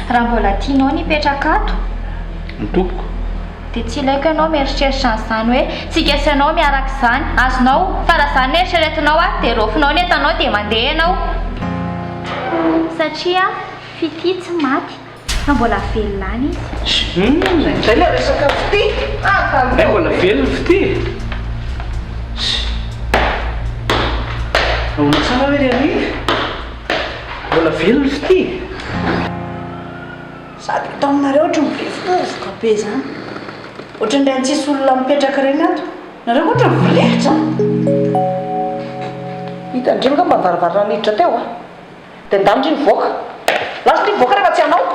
Raha mbola tianao nipetraka ato ny tompoko dia tsy ilaiko ianao mieritreritra an'izany hoe tsy gesanao miaraka izany azonao fa raha izany eritreretinao dia rofinao ny entanao dia mandeha ianao satria fity tsy maty fa mbola velona izy. Zay ilay resaka fity. mbola velona fity. Nahoana tsara hoe ry any mbola velona fity. Sady tao aminareo ohatra mivovoka be zany. Ohatran'ilay any tsisy olona mipetraka ireny ato. Nareo ohatra mivelatra. Hitandremo nga mavarivarina niditra teo a. Dia andamindry nivoaka. Lasa nivoaka rehefa tsy anao.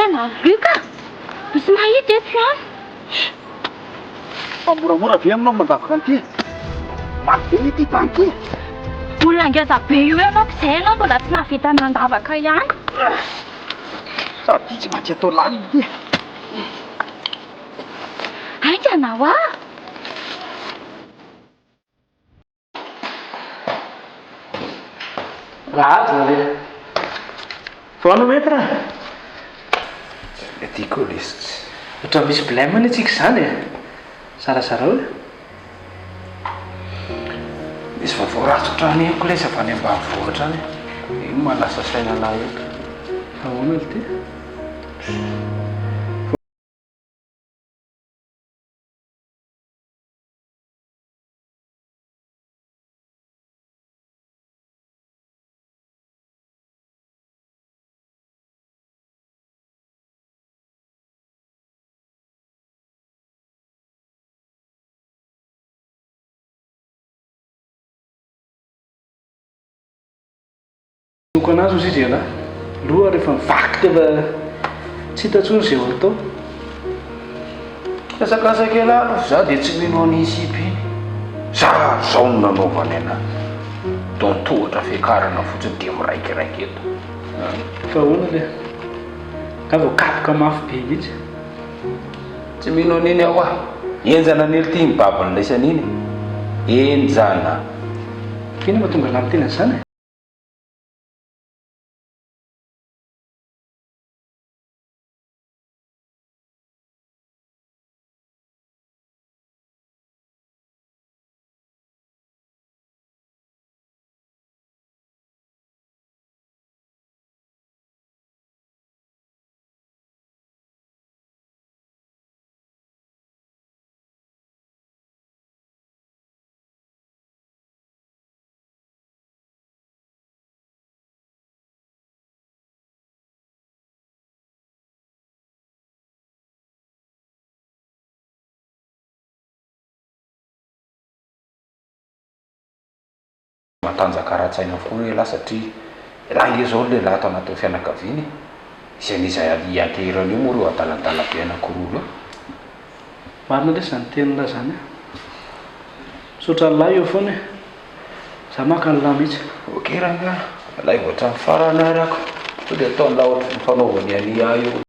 Tena Luka, misy mahita eto any. Moramora be aminao mandavaka an'ity. Maty be ity tany ity. Olona ngeza be io ianao izay ianao mbola tsy nahavita mandavaka ihany. Sady tsy maintsy atao lalina ity. Ainganao ah! Raha azy le. Foana metra. Tiako lesy. Ohatra misy blème ny tsika izany e. Sarasara hoe. Misy vaovao ratsy ohatrany eko lesy avy any ambanivohitra any. Ino malasa saina lahy eto. Ahoana le ty? Noko anazy izy izy ala. Loha rehefa mivaky tefa tsy hitantsony izay ho atao. Kasakasaka ela aloha za dia tsy mino anisy ipy iny. Za zao no nanaovany ana. Dontohatra fiakarana fotsiny dia miraikiraiky eto. Fa ahoana le? Ka voakapoka mafy be mihitsy. Tsy mino an'iny aho ah. Enjana an'ily ty mibabiny laisan'iny. Enjana. Ino mahatonga lahy mitena izany? Matanjaka ara-tsaina avokoa lehilahy satria raha ie zao lehilahy atao anatin'ny fianakaviany. Izay n'izay ianterana io moa reo adaladala be anankiroa io. Marina le izany tenin'lahy zany a. Misaotra ny lahy eo foana e. Za maka ny lahy mihitsy. Okey raha lahy voatra ny farany arako. Sao dia ataony lahy ohatry ny fanaovany any ahy io.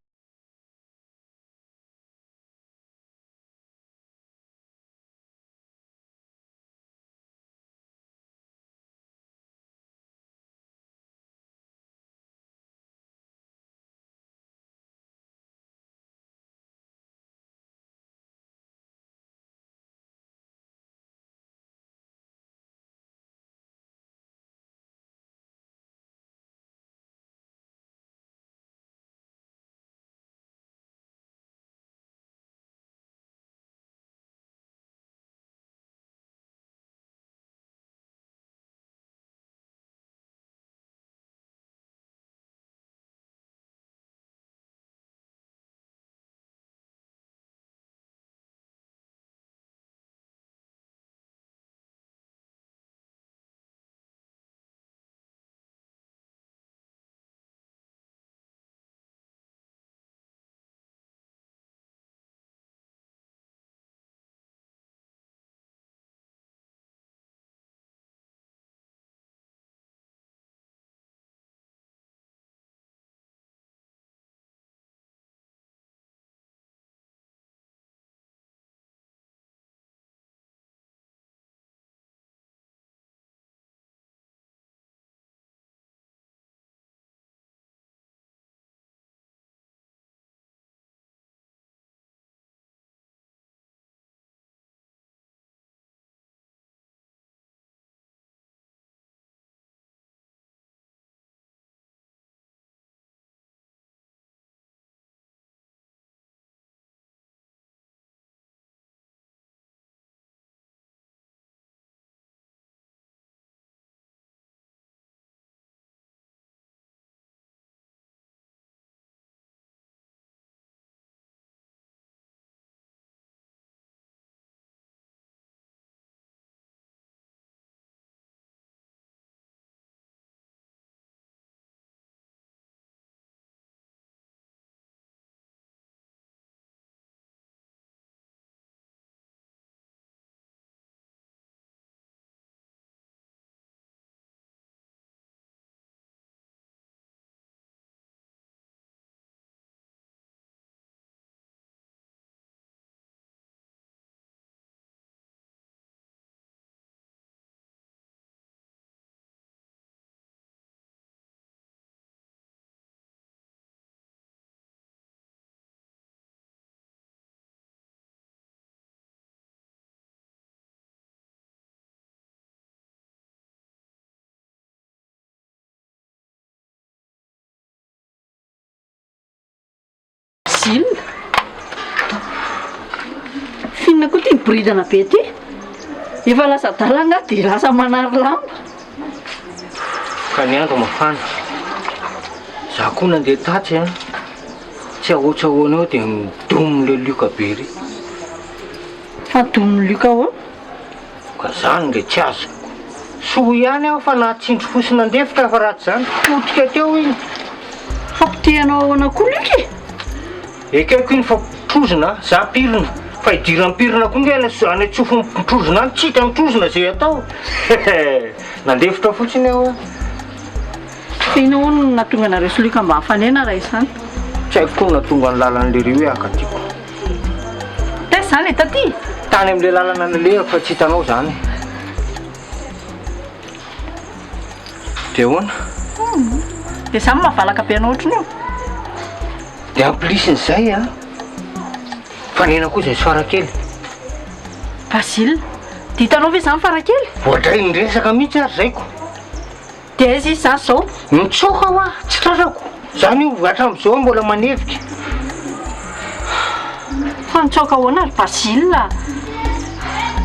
Basile finona koa tia miboridana be ty efa lasa dalanga dia lasa manary lamba ka ny andro mafana za koa nandeha tatsy a tsy ahoatsahoana eo dia midominy le lioka be ry fadominy lioka ahoana ka zany nge tsy azo soa ihany aho fa nahatsindry fosina andefitra fa ratsy zany potika teo iny fampitehanao ahoana koa lika ekeko iny fampitrozona za pirina fa idiram-pirina koa nge any atsofa mitrozona any tsy hita mitrozona zay atao nandefitra fotsiny aho fa ina ahoana no nahatonga anareo solika mba hafanena raha izany tsy haiko koa natonga ny lalan'le ry hoe akatiako taiza zany e taty tany amin'le lalana nalehako fa tsy hitanao zany dia hoana dia zany mahavalaka be anao ohatrany io dia amplisin'izay a fanena koa izay Farakely Basile dia hitanao ve zany Farakely voadray nyresaka mihitsy ary zaiko dia aiza izy zany zao mitsoka ho a tsy tratrako zany io hatramin'izao mbola manevika fa nitsoaka ahoana ary Basile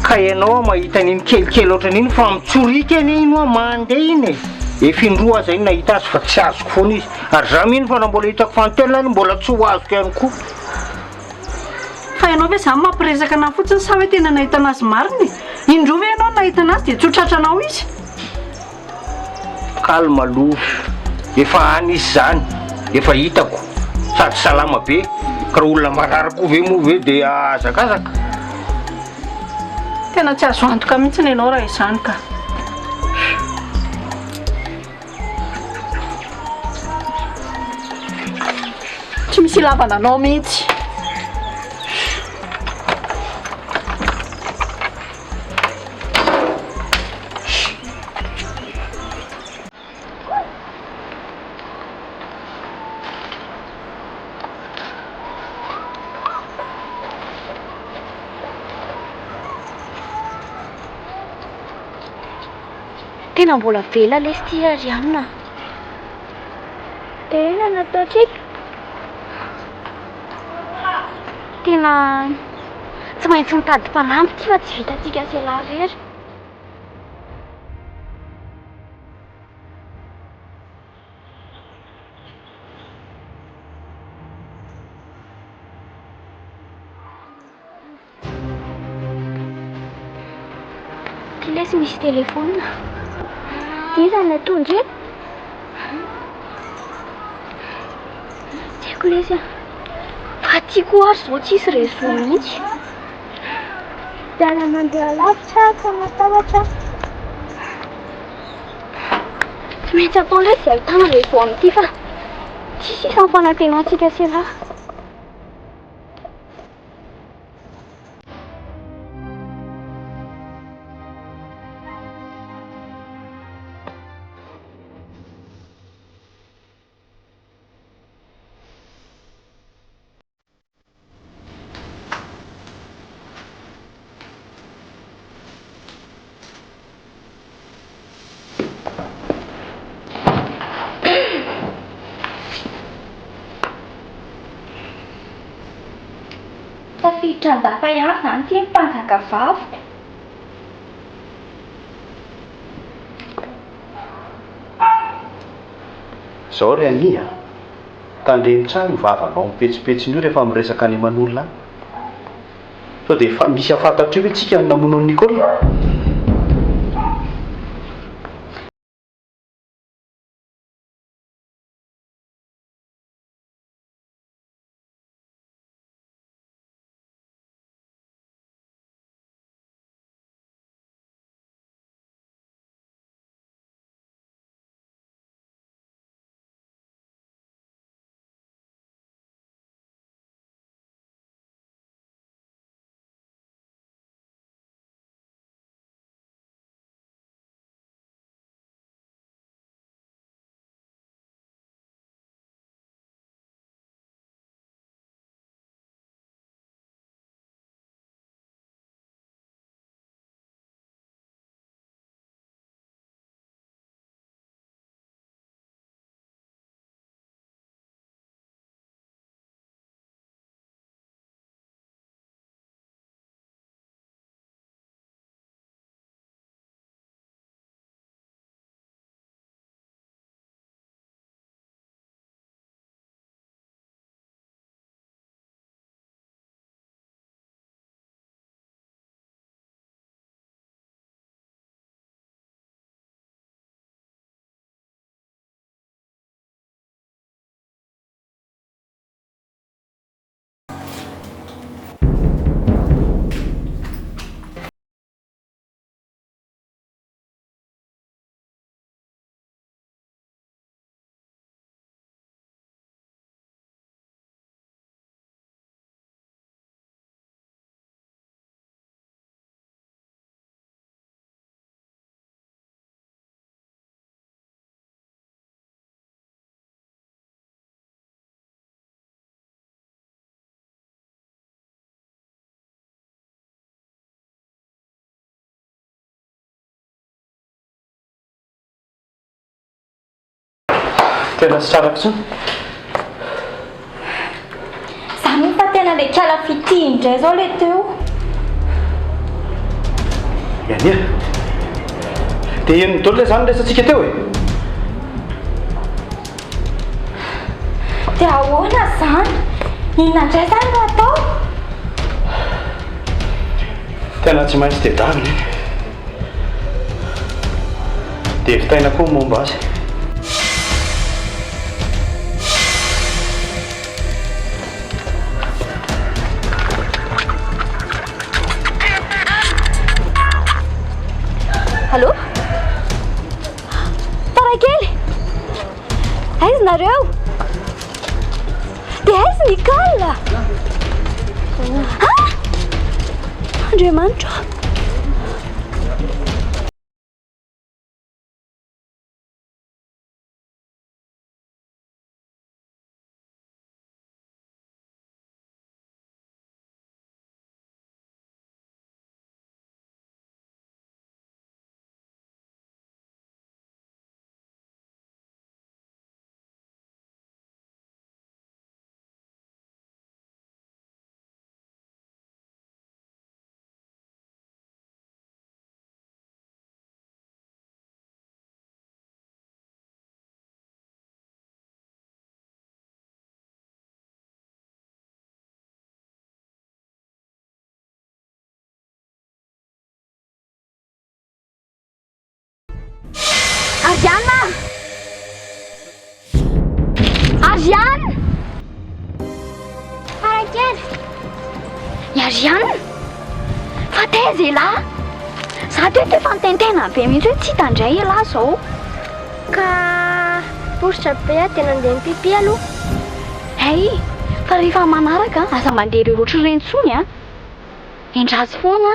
ka ianao mahita n'iny kelikely ohatran'iny fa mitsorika eny iny hoa mandeha iny efa indroa aza iny nahita azy fa tsy azoko foana izy ary za mihiny fa na mbola hitako fanontena ny mbola tsy ho azoko ihany koa fa ianao ve zany mampiresaka anazy fotsiny sa hoe tena nahita anazy mariny indroa ve ianao nahita anazy dia tsotratranao izy kalma aloha efa any izy zany efa hitako sady salama be ka raha olona marary koa ve moa ve dia azakazaka tena tsy azo antoka mihitsy ny ianao raha izany ka tsy misy lavananao mihitsy tena mbola vela lesy ty arianina tena nataotsika tena tsy maintsy mitady mpanampy ty fa tsy vitatsika selarery ty lesy misy telefona ty zany atondry eto tsy haiko lesy a fa tiako ary zao tsisy réseau mihitsy dala mandeha lavitra ka matavatra tsy maintsy atao lesy ahitana réseau amin'ity fa tsisy isan'ny fanantenantsika sy raha tafiditra an-daka ihany zany ty mpanjaka vavo zao ry ania tandreny tsara vavanao mipetsipetsin'io rehefa miresaka any aman'olona any sao dia efa misy afantatra io hoe tsika namono an'i Nicolas tena sy tsarako tsony za miny fa tena le kiala fity indray zao le teo iania dia eno dolo lay zany resantsika teo e dia ahoana zany inona indray zany no atao tena tsy maintsy dia daviny dia evitaina koa momba azy Allô Farakely aiza nareo dia aiza Nicole Andriamanitra Ariana Ariane Farakely i Ariane fa taiza elahy za teo efa nitentena be mihitsy hoe tsy hitandray elahy zao ka positra be tena andeha mipipi aloha hay fa rehefa manaraka aza mandeha ireo roatra ireny tsony a endrazy foana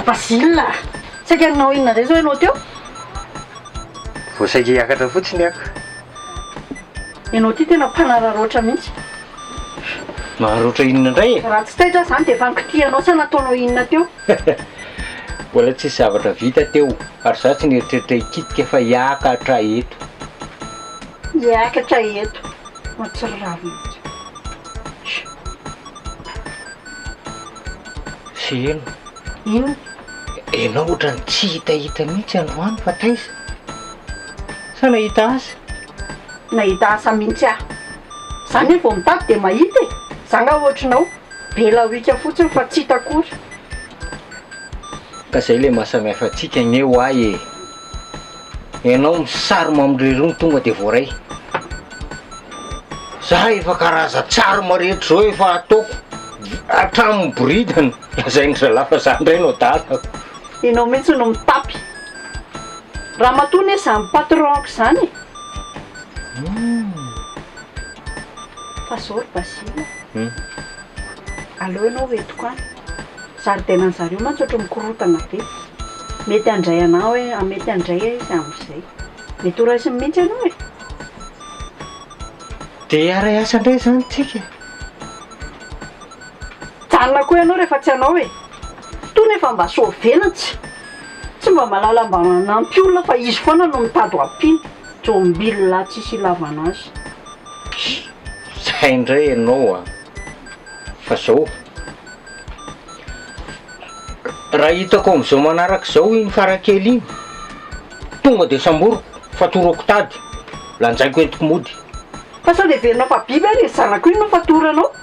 Basile saika anao inona indray zao ianao teo voasaika hiakatra fotsiny ako ianao ty tena mpanararoatra mihitsy maharoatra inona indray e raha tsy taitra zany dia efa nikitianao sa nataonao inona teo mbola tsisy zavatra vita teo ary za tsy nieritreritra hikitika fa hiakatra eto hiakatra eto matsiravy mihitsy sy eno ino enao ohatrany tsy hitahita mihitsy androany fa taiza sa nahita azy nahita asa mihitsy aho zany hoe vao mitady dia mahita e za nga ohatranao bela oika fotsiny fa tsy hitakory ka zay le mahasamihafa atsika ny eo ahy e ianao misary mamindrerony tonga dia voaray za efa karaza tsary marehetra zao efa ataoko hatramin'ny boridana lazay ny zalafa zany ndray no dalako ianao mihitsy no mitapy raha matony hoe za mipatronko zany fa zao ry Basile aleo ianao etiko any zaridainany zareo mantsy ohatry mikorotana be mety handray anao hoe mety handray izy amin'izay mety ho raisiny mihitsy ianao e dia aray asa indray zany tsika janona koa ianao rehefa tsy anao e tony efa mba sovenatsy tsy mba malala mba nampy olona fa izy foana no mitady ho ampiny jombilona tsisy ilavana azy zay indray ianao a fa zao raha hitako amin'izao manaraka izao iny Farakely iny tonga dia samboroko fatorako tady lanjaiko entiko mody fa sao dia verinao fa biby ary zanako iny no fatoranao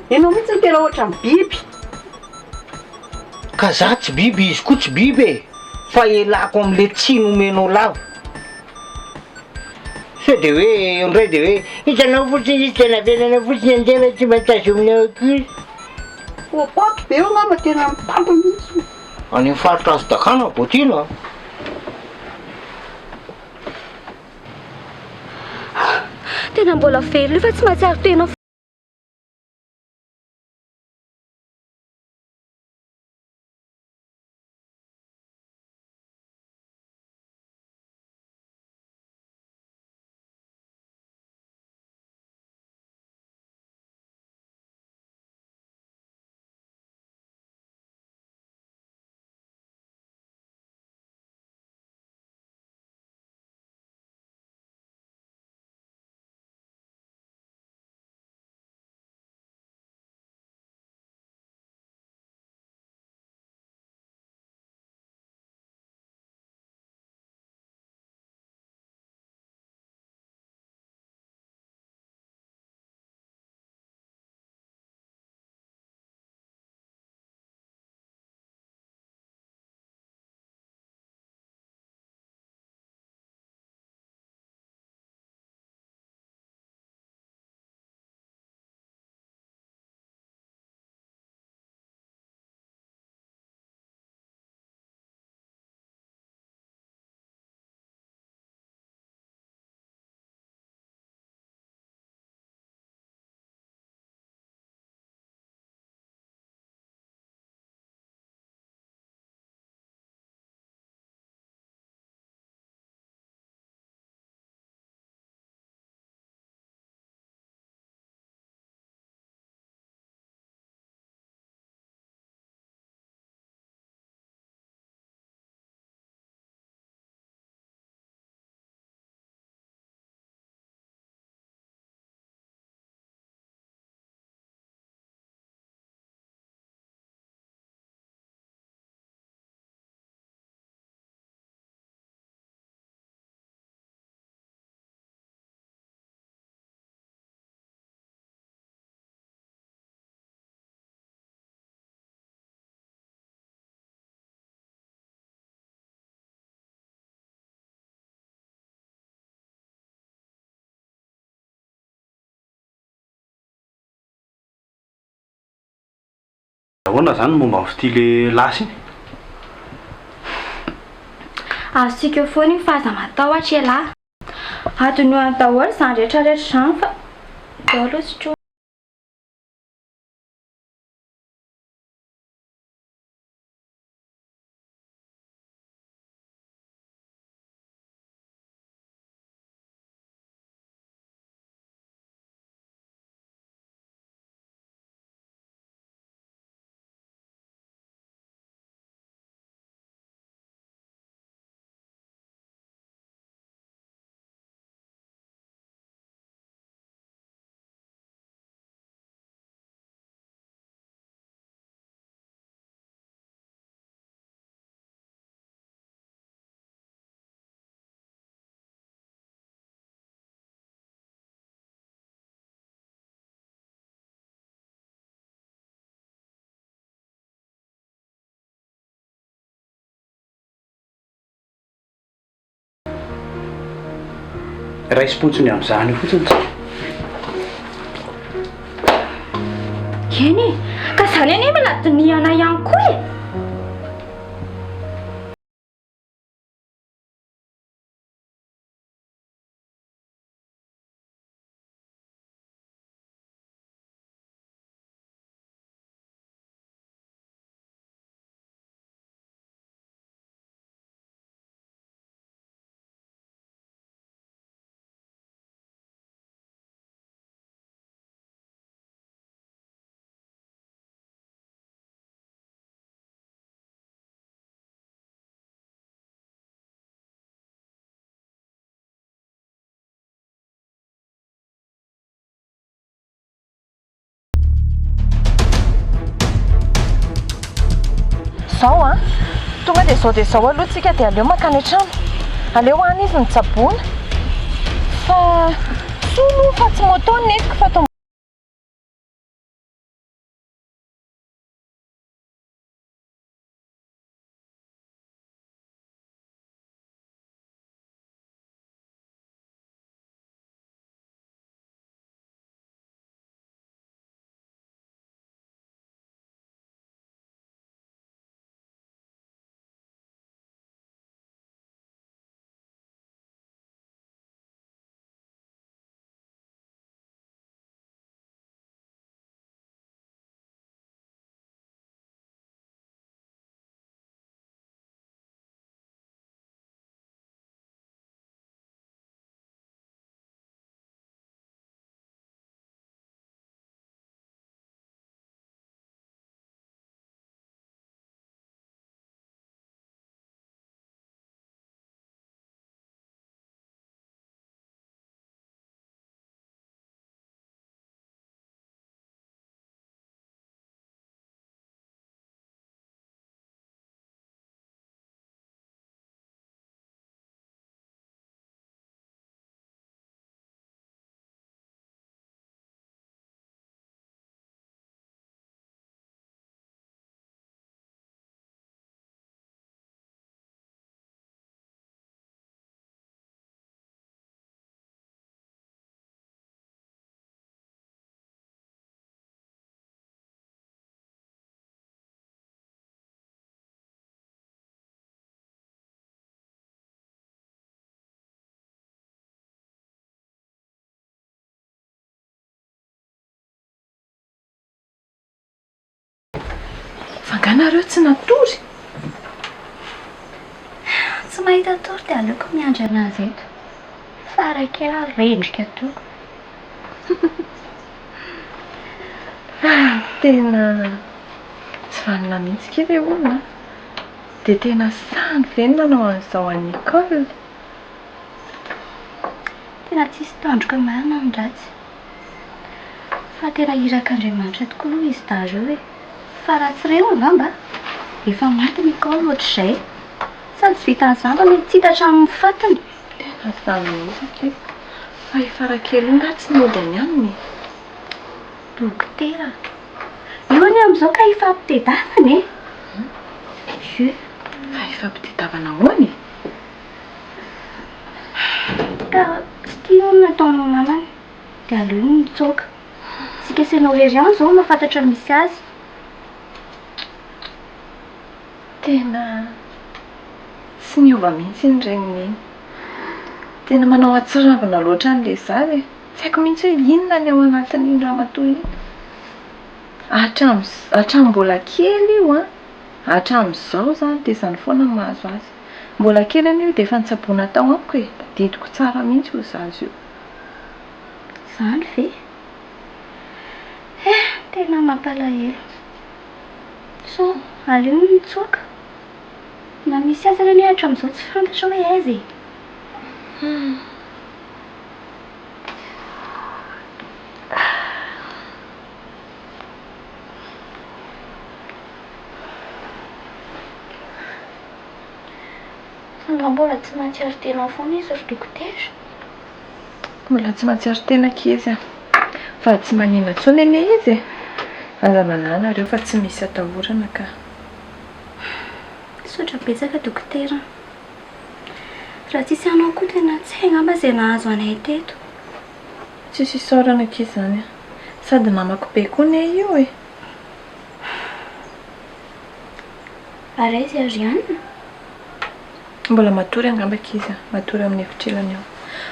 ianao mihitsy ny tena ohatra ny biby ka za tsy biby izy koa tsy biby e fa elako amin'le tsy nomenao lava sao dia hoe eo indray dia hoe hitanao fotsiny izy tena venana fotsiny anjela tsy mahatazo aminao akory poapato be eo ngamba tena mitapa mihitsy any amin'ny faritra azo dakana botina tena mbola very fa tsy mahatsiaro tenao ahoana zany momba nyvity le lasy iny azontsika foana iny fahaza matahotra elahy atony any daholo izany rehetrarehetra izany fa daholo sotro raha isy-potsiny amin'izany io fotsiny eny ka izany anie mila dinihana ihany koa e zao a tonga dia zao aloha tsika dia aleo makany an-trano aleo any izy ny tsaboana fa solo fa tsy moto netiko fa fanganareo tsy natory tsy mahita tory dia aleoko miandry anazy eto Farakely rendrika toko tena tsy vanina mihitsy ke le olona dia tena sany ve nanao an'izao any école tena tsisy tandroka marina ny ratsy fa tena irak'Andriamanitra tokoa aloha izy dareo e fa raha tsy reo angamba efa maty ny école ohatr'izay sady tsy vita an'izany fa mety tsy hitatra amin'ny fatiny tena zany mihitsy ke fa i Farakely iny raha tsy mody any aminy dokotera io any amin'izao ka ifampitedavana e je fa ifampitedavana ahoany ka tsy tia no nataonao mamany dia aleo ny mitsoaka tsika senao rery ihany izao mahafantatra misy azy Tena sy niova mihitsy ny regniny. Tena manao atsaravana loatra an'ilay zaza. Tsy haiko mihitsy hoe inona ny ao anatin'iny ramatoa iny. Hatramin'ny mbola kely io a, hatramin'izao zany dia izany foana no mahazo azy. Mbola kely anio dia efa nitsaboana tao amiko e. Tadidiko tsara mihitsy io zaza io. Izany ve? Tena mampalahelo. So, aleo mitsoaka. Na misy aza ny hatramin'izao tsy fantatra hoe aiza e. Mba mbola tsy mahatsiaro tena foana izy ry dokotera. Mbola tsy mahatsiaro tena keza. Fa tsy manina intsony anie izy e. Aza mananareo fa tsy misy atahorana ka. Sotra betsaka dokotera. Raha tsisy anao koa tena tsy hay ngamba izay nahazo anay teto. Tsisy isaorana keza zany. Sady namako be koa ne io e. Ary izy Ariane? Mbola matory angamba keza, matory amin'ny efitrelany ao.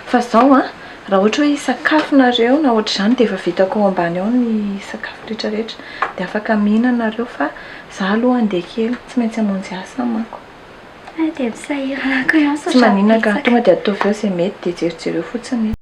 Fa zao a, raha ohatra hoe sakafonareo na ohatr'izany dia efa vitako ao ambany ao ny sakafo rehetrarehetra. Dia afaka mihinanareo fa za aloha andeha kely, tsy maintsy hamonjy asa manko. Dia misahirana ko ihany Tsy manina ka, tonga dia ataovy eo izay mety dia jerijereo fotsiny.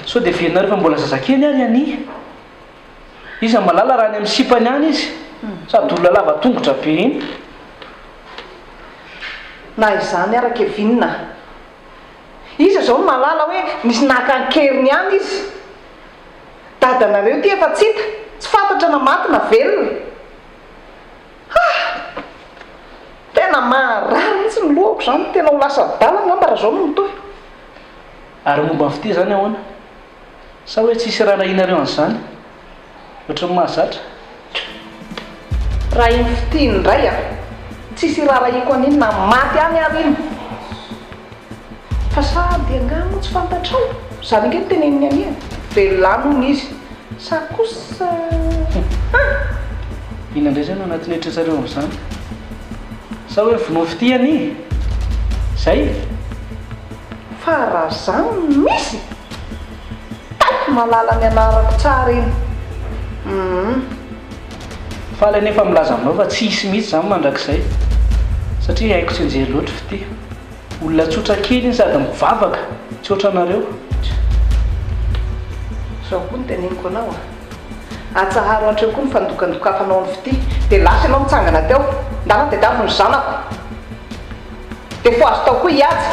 So dia fianareo fa mbola zazakely ary any. Izy malala raha any amin'ny sipany any izy. Sady olona lava tongotra be iny. Na izany araka vinina. Izy zao malala hoe misy nakan-keriny any izy. Dadanareo ty efa tsy hita, tsy fantatra na maty na velona. Tena marary mihitsy ny lohako zany, tena ho lasa dala ngamba raha zao no mitohy. Ary momba ny fity zany ahoana? Sa hoe tsisy raha rahinareo an'izany? Ohatran'ny mahazatra. Raha iny fity indray a, tsisy raha rahiko an'iny na maty any ary iny. Fa sady angamo tsy fantatrao. Zany nge teneniny ania. Velona hono izy. Sa kosa Ina indray zany anatin'ny eritreretrareo amin'izany? Sa hoe vono fity any? Zay? fa raha zany misy taiko malala ny anarako tsara iny. Fa ilay nefa milaza aminao fa tsy hisy mihitsy zany mandrakizay satria haiko tsy enjery loatra fity. Olona tsotra kely iny sady mivavaka tsy ohatranareo. Zao koa ny teneniko anao atsaharo antreo koa ny fandokandokafanao ny fity dia lasa ianao mitsangana teo ndana dia davo ny zanako dia fo azo tao koa hiaja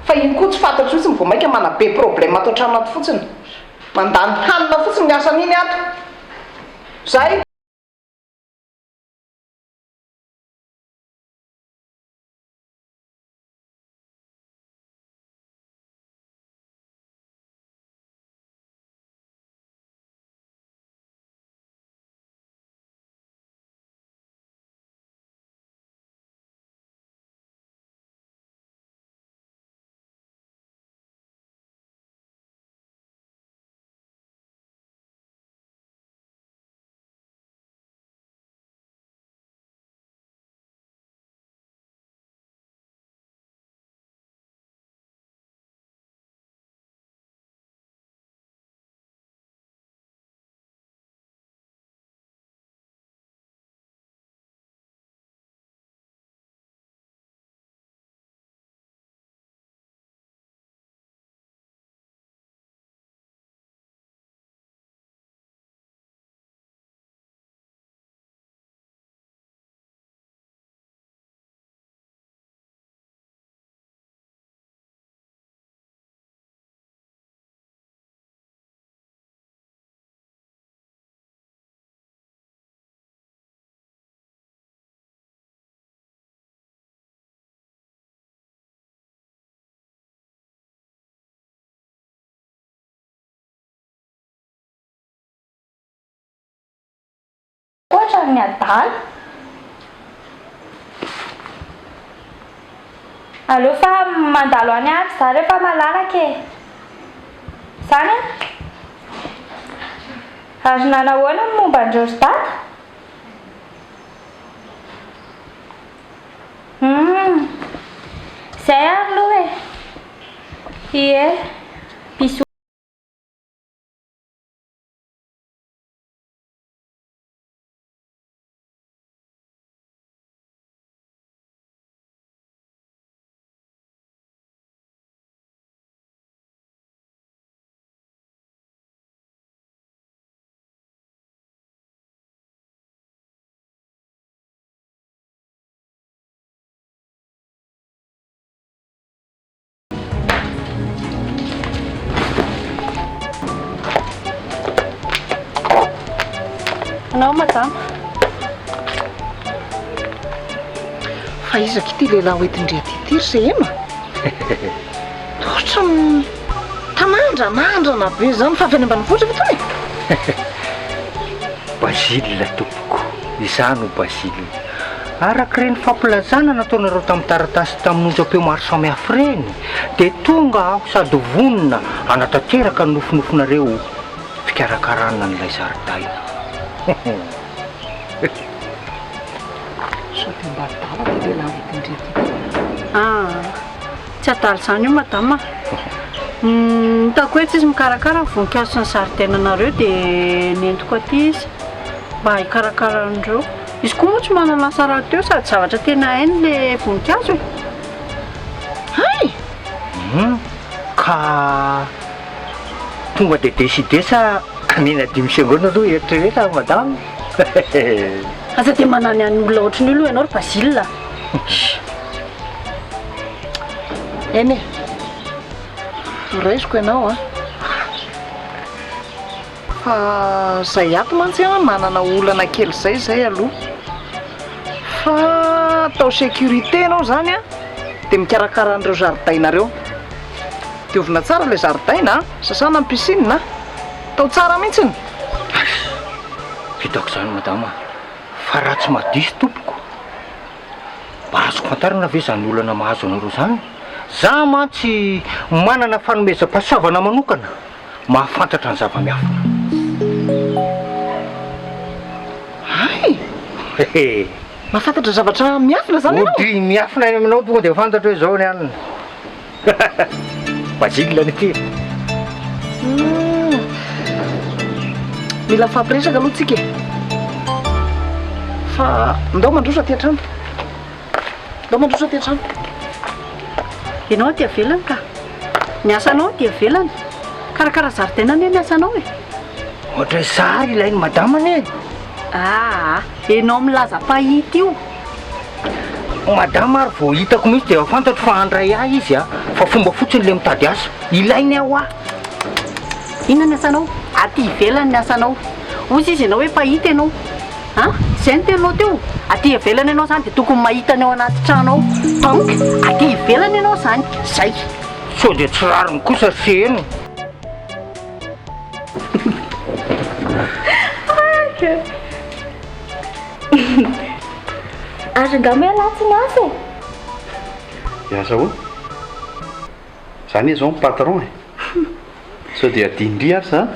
fa iny koa tsy fantatro mihitsy vao maika manabe problème atao trano ato fotsiny mandany hanina fotsiny ny asan'iny ato zay. ny adala. Aleo fa mandalo any aby za rehefa malalaka e. Zany ary nanahoana ny momba andreo ry dada? Zay ary aloha e. Ie, bisous. Anao madama. Fa izaka ity lehilahy hoentindrea ty ry se ema. Ohatra tamandrana be zany fa avy any ambanivohitra fa tony. Bazile tompoko, izany ho Bazile. Arak'ireny fampilazana nataonareo tamin'ny taratasy tamin'onjam-peo maro samihafa ireny dia tonga aho sady vonona hanatanteraka ny nofonofonareo fikarakarana n'ilay zaridaina. Sady mba adala ty lehilahy hoentindrea ty. Tsy adala zany io madama. Hitako hoe tsisy mikarakara voninkazo sy ny zaridainanareo dia nentiko aty izy mba hikarakara an'ireo. Izy koa moa tsy manana asa raha teo sady zavatra tena hainy le voninkazo e. Hay! Ka tonga dia décidé sa nina 5 secondes aloha eritrereta madame. Asa dia manany any olona ohatry ny io aloha ianao ry Bazile. Eny e, raisiko ianao fa zay ato mantsy manana olana kely zay aloha. Fa atao sécurité anao zany dia mikarakara an'ireo zaridainareo. Diovina tsara ilay zaridaina, sasana ny piscine, tao tsara mihitsiny. Vitako zany madama, fa raha tsy mahadiso tompoko. Mba azoko fantarina ve zany olana mahazo anareo zany? Za mantsy manana fanomezam-pahasoavana manokana mahafantatra ny zava-miafina. Hay! Mahafantatra zavatra miafina zany ianao? Ody miafina any aminao tonga dia fantatra hoe zao ny anina. Bazile nity. Mila mifampiresaka aloha tsika e. Fa ndao mandrosa aty an-trano. Ianao dia velany ka. Ny asanao dia velany. Karakara zaridaina anie ny asanao e. Ohatra zary ilainy madama anie. Ianao milaza pahity io. Madama ary vao hitako mihitsy dia fantatro fa handray ahy izy fa fomba fotsiny le mitady asa ilainy aho aho. Inona ny asanao? Aty ivelany ny asanao. Ozy izy ianao hoe pahity ianao. Izay ny teninao teo. Aty ivelany ianao zany dia tokony mahita ny ao anaty trano ao. Donc aty ivelany ianao zany. Zay. Sao dia tsy rariny kosa seno. Ary angamba alatsy ny asa e. Iasa ho? Zany e zao ny patron e. Sao dia adindry ary za.